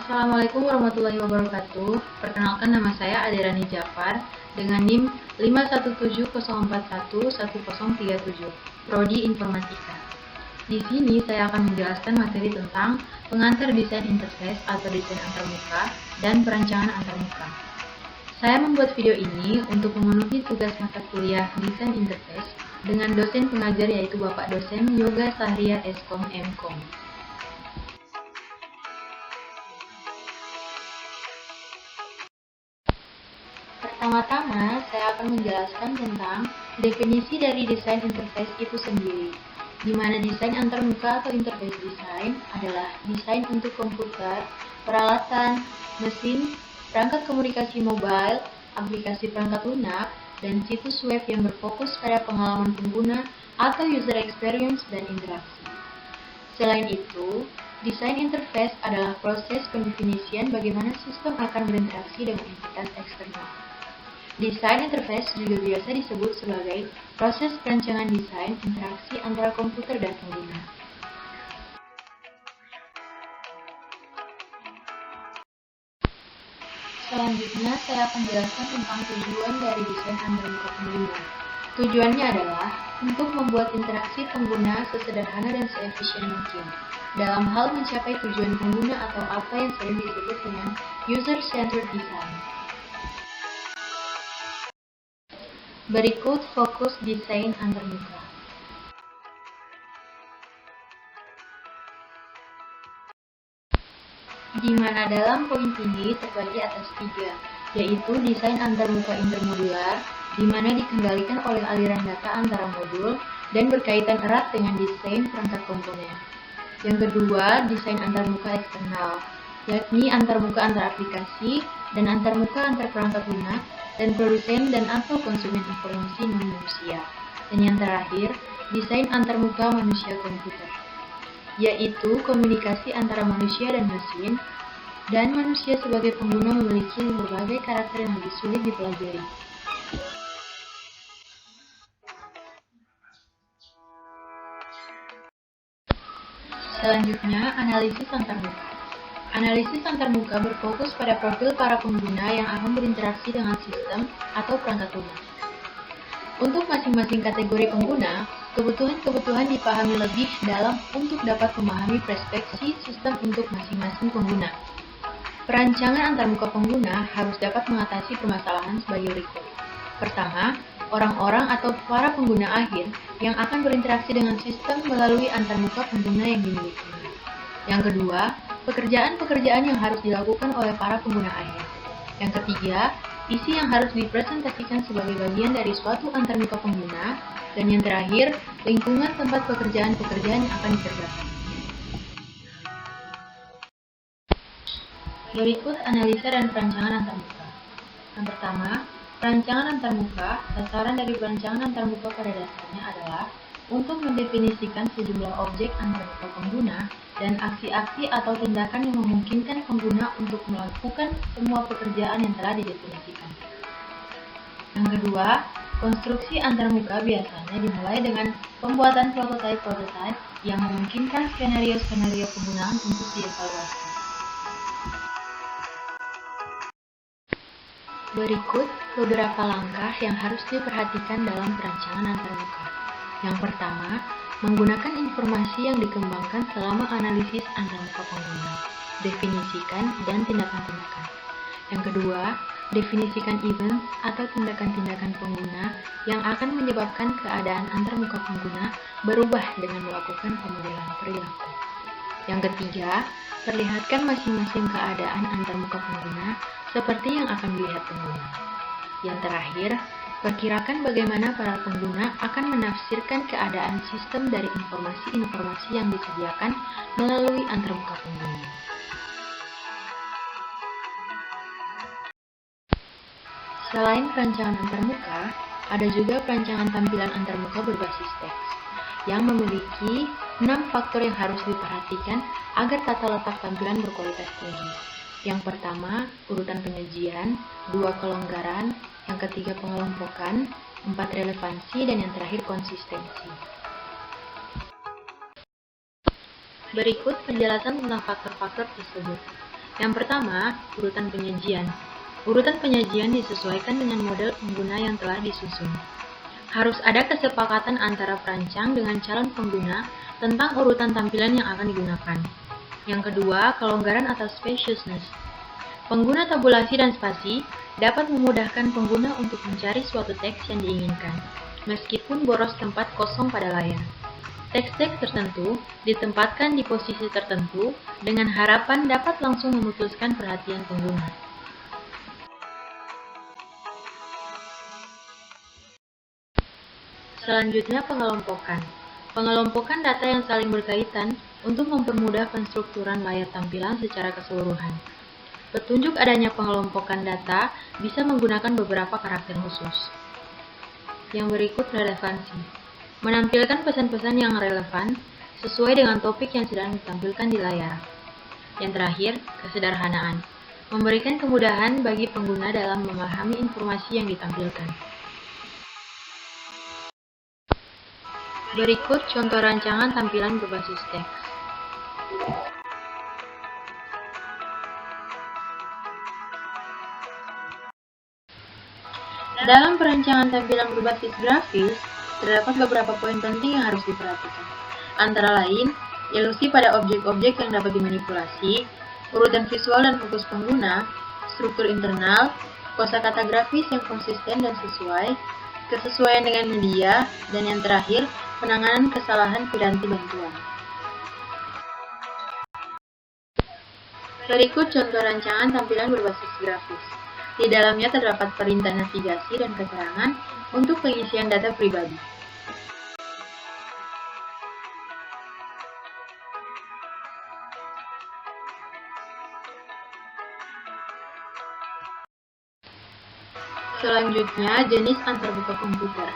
Assalamualaikum warahmatullahi wabarakatuh. Perkenalkan, nama saya Adirani Jafar dengan NIM 51704111037, Prodi Informatika. Di sini saya akan menjelaskan materi tentang pengantar desain interface atau desain antarmuka dan perancangan antarmuka. Saya membuat video ini untuk memenuhi tugas mata kuliah desain interface dengan dosen pengajar yaitu Bapak Dosen Yoga Sahria Eskom Mkom. Pertama-tama, saya akan menjelaskan tentang definisi dari desain interface itu sendiri, di mana desain antarmuka atau interface design adalah desain untuk komputer, peralatan, mesin, perangkat komunikasi mobile, aplikasi perangkat lunak, dan situs web yang berfokus pada pengalaman pengguna atau user experience dan interaksi. Selain itu, desain interface adalah proses pendefinisian bagaimana sistem akan berinteraksi dengan entitas eksternal. Desain interface juga biasa disebut sebagai proses perancangan desain interaksi antara komputer dan pengguna. Selanjutnya, saya akan jelaskan tentang tujuan dari desain antarmuka pengguna. Tujuannya adalah untuk membuat interaksi pengguna sesederhana dan seefisien mungkin dalam hal mencapai tujuan pengguna atau apa yang sering disebut dengan user-centered design. Berikut fokus desain antarmuka. Di mana dalam poin ini terbagi atas 3, yaitu desain antarmuka intermodular, di mana dikendalikan oleh aliran data antara modul dan berkaitan erat dengan desain perangkat komponen. Yang kedua, desain antarmuka eksternal, yakni antarmuka antar aplikasi dan antarmuka antar perangkat lunak dan produsen dan atau konsumen informasi non-manusia. Dan yang terakhir, desain antarmuka manusia komputer, yaitu komunikasi antara manusia dan mesin, dan manusia sebagai pengguna memiliki berbagai karakter yang lebih sulit dipelajari. Selanjutnya, analisis antarmuka. Analisis antarmuka berfokus pada profil para pengguna yang akan berinteraksi dengan sistem atau perangkat lunak. Untuk masing-masing kategori pengguna, kebutuhan-kebutuhan dipahami lebih dalam untuk dapat memahami perspektif sistem untuk masing-masing pengguna. Perancangan antarmuka pengguna harus dapat mengatasi permasalahan sebagai berikut. Pertama, orang-orang atau para pengguna akhir yang akan berinteraksi dengan sistem melalui antarmuka pengguna yang dimilikinya. Yang kedua, pekerjaan-pekerjaan yang harus dilakukan oleh para pengguna akhir. Yang ketiga, isi yang harus dipresentasikan sebagai bagian dari suatu antarmuka pengguna. Dan yang terakhir, lingkungan tempat pekerjaan-pekerjaan yang akan dikerjakan. Berikut analisa dan perancangan antarmuka. Yang pertama, perancangan antarmuka. Sasaran dari perancangan antarmuka pada dasarnya adalah untuk mendefinisikan sejumlah objek antarmuka pengguna dan aksi-aksi atau tindakan yang memungkinkan pengguna untuk melakukan semua pekerjaan yang telah didefinisikan. Yang kedua, konstruksi antarmuka biasanya dimulai dengan pembuatan prototipe-prototipe yang memungkinkan skenario-skenario penggunaan untuk dievaluasi. Berikut beberapa langkah yang harus diperhatikan dalam perancangan antarmuka. Yang pertama, menggunakan informasi yang dikembangkan selama analisis antarmuka pengguna. Definisikan dan tindakan-tindakan. Yang kedua, definisikan event atau tindakan-tindakan pengguna yang akan menyebabkan keadaan antarmuka pengguna berubah dengan melakukan pemodelan perilaku. Yang ketiga, perlihatkan masing-masing keadaan antarmuka pengguna seperti yang akan dilihat pengguna. Yang terakhir, perkirakan bagaimana para pengguna akan menafsirkan keadaan sistem dari informasi-informasi yang disediakan melalui antarmuka pengguna. Selain perancangan antarmuka, ada juga perancangan tampilan antarmuka berbasis teks, yang memiliki 6 faktor yang harus diperhatikan agar tata letak tampilan berkualitas tinggi. Yang pertama, urutan penyajian, 2 kelonggaran, yang ketiga pengelompokan, 4 relevansi, dan yang terakhir konsistensi. Berikut penjelasan tentang faktor-faktor tersebut. Yang pertama, urutan penyajian. Urutan penyajian disesuaikan dengan model pengguna yang telah disusun. Harus ada kesepakatan antara perancang dengan calon pengguna tentang urutan tampilan yang akan digunakan. Yang kedua, kelonggaran atau spaciousness. Pengguna tabulasi dan spasi dapat memudahkan pengguna untuk mencari suatu teks yang diinginkan, meskipun boros tempat kosong pada layar. Teks-teks tertentu ditempatkan di posisi tertentu dengan harapan dapat langsung memutuskan perhatian pengguna. Selanjutnya, pengelompokan. Pengelompokan data yang saling berkaitan untuk mempermudah penstrukturan layar tampilan secara keseluruhan. Petunjuk adanya pengelompokan data bisa menggunakan beberapa karakter khusus. Yang berikut relevansi. Menampilkan pesan-pesan yang relevan sesuai dengan topik yang sedang ditampilkan di layar. Yang terakhir, kesederhanaan. Memberikan kemudahan bagi pengguna dalam memahami informasi yang ditampilkan. Berikut contoh rancangan tampilan berbasis teks. Dalam perancangan tampilan berbasis grafis, terdapat beberapa poin penting yang harus diperhatikan. Antara lain, ilusi pada objek-objek yang dapat dimanipulasi, urutan visual dan fokus pengguna, struktur internal, kosakata grafis yang konsisten dan sesuai, kesesuaian dengan media, dan yang terakhir, penanganan kesalahan piranti bantuan. Berikut contoh rancangan tampilan berbasis grafis. Di dalamnya terdapat perintah navigasi dan keterangan untuk pengisian data pribadi. Selanjutnya, jenis antarmuka komputer.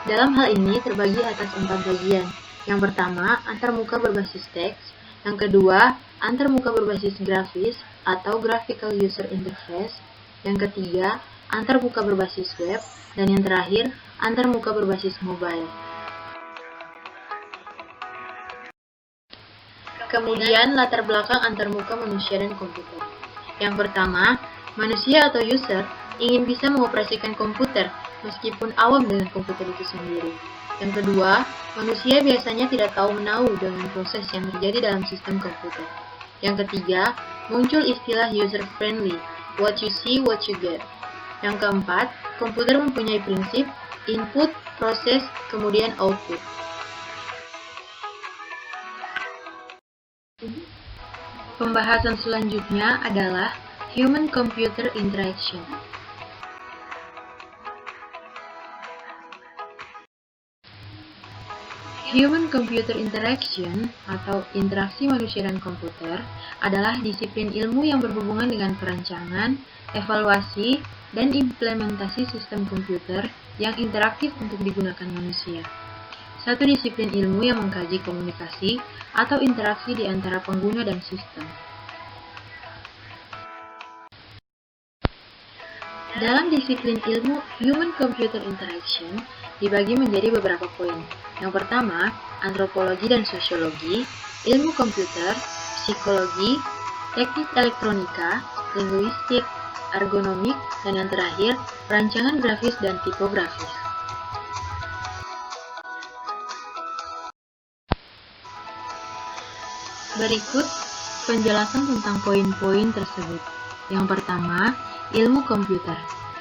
Dalam hal ini terbagi atas 4 bagian. Yang pertama, antarmuka berbasis teks. Yang kedua, antarmuka berbasis grafis atau graphical user interface. Yang ketiga, antarmuka berbasis web. Dan yang terakhir, antarmuka berbasis mobile. Kemudian, latar belakang antarmuka manusia dan komputer. Yang pertama, manusia atau user ingin bisa mengoperasikan komputer meskipun awam dengan komputer itu sendiri. Yang kedua, manusia biasanya tidak tahu menahu dengan proses yang terjadi dalam sistem komputer. Yang ketiga, muncul istilah user-friendly, what you see, what you get. Yang keempat, komputer mempunyai prinsip input, proses, kemudian output. Pembahasan selanjutnya adalah human-computer interaction. Human-computer interaction atau interaksi manusia dan komputer adalah disiplin ilmu yang berhubungan dengan perancangan, evaluasi, dan implementasi sistem komputer yang interaktif untuk digunakan manusia. Satu disiplin ilmu yang mengkaji komunikasi atau interaksi di antara pengguna dan sistem. Dalam disiplin ilmu human-computer interaction dibagi menjadi beberapa poin. Yang pertama, antropologi dan sosiologi, ilmu komputer, psikologi, teknik elektronika, linguistik, ergonomik, dan yang terakhir, rancangan grafis dan tipografis. Berikut penjelasan tentang poin-poin tersebut. Yang pertama, ilmu komputer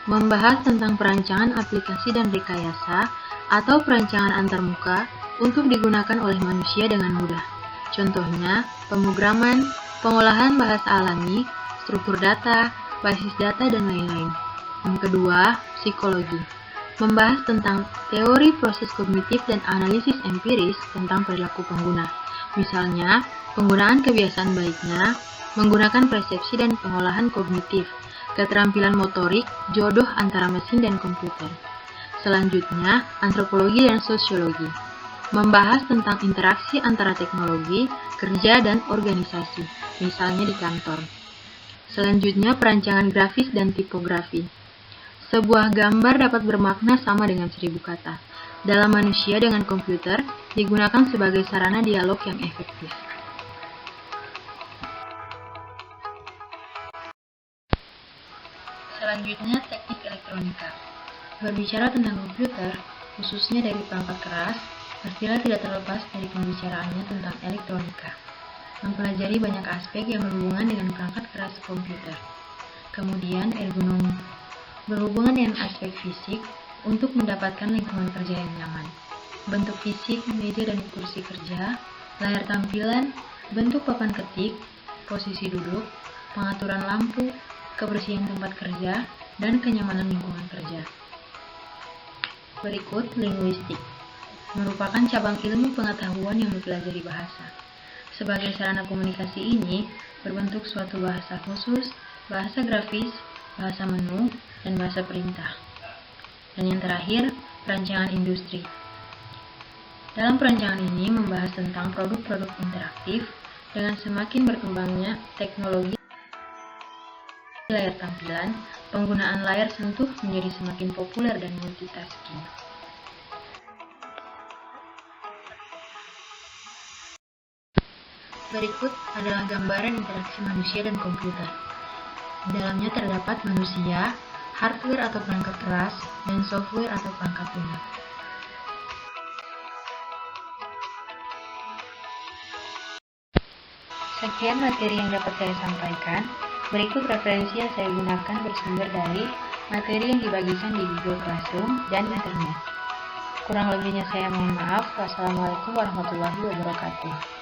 membahas tentang perancangan aplikasi dan rekayasa atau perancangan antarmuka untuk digunakan oleh manusia dengan mudah. Contohnya, pemrograman, pengolahan bahasa alami, struktur data, basis data, dan lain-lain. Yang kedua, psikologi membahas tentang teori proses kognitif dan analisis empiris tentang perilaku pengguna. Misalnya, penggunaan kebiasaan baiknya, menggunakan persepsi dan pengolahan kognitif, keterampilan motorik, jodoh antara mesin dan komputer. Selanjutnya, antropologi dan sosiologi membahas tentang interaksi antara teknologi, kerja, dan organisasi, misalnya di kantor. Selanjutnya, perancangan grafis dan tipografi. Sebuah gambar dapat bermakna sama dengan 1000 kata. Dalam manusia dengan komputer, digunakan sebagai sarana dialog yang efektif. Selanjutnya, teknik elektronika. Berbicara tentang komputer, khususnya dari perangkat keras, pastilah tidak terlepas dari pembicaraannya tentang elektronika. Mempelajari banyak aspek yang berhubungan dengan perangkat keras komputer. Kemudian, ergonomi. Berhubungan dengan aspek fisik untuk mendapatkan lingkungan kerja yang nyaman. Bentuk fisik, meja dan kursi kerja, layar tampilan, bentuk papan ketik, posisi duduk, pengaturan lampu, kebersihan tempat kerja, dan kenyamanan lingkungan kerja. Berikut, linguistik. Merupakan cabang ilmu pengetahuan yang mempelajari bahasa. Sebagai sarana komunikasi ini, berbentuk suatu bahasa khusus, bahasa grafis, bahasa menu, dan bahasa perintah. Dan yang terakhir, perancangan industri. Dalam perancangan ini membahas tentang produk-produk interaktif dengan semakin berkembangnya teknologi layar tampilan, penggunaan layar sentuh menjadi semakin populer dan multitasking. Berikut adalah gambaran interaksi manusia dan komputer. Di dalamnya terdapat manusia, hardware atau perangkat keras, dan software atau perangkat lunak. Sekian materi yang dapat saya sampaikan. Berikut referensi yang saya gunakan bersumber dari materi yang dibagikan di Google Classroom dan Internet. Kurang lebihnya saya mohon maaf. Wassalamualaikum warahmatullahi wabarakatuh.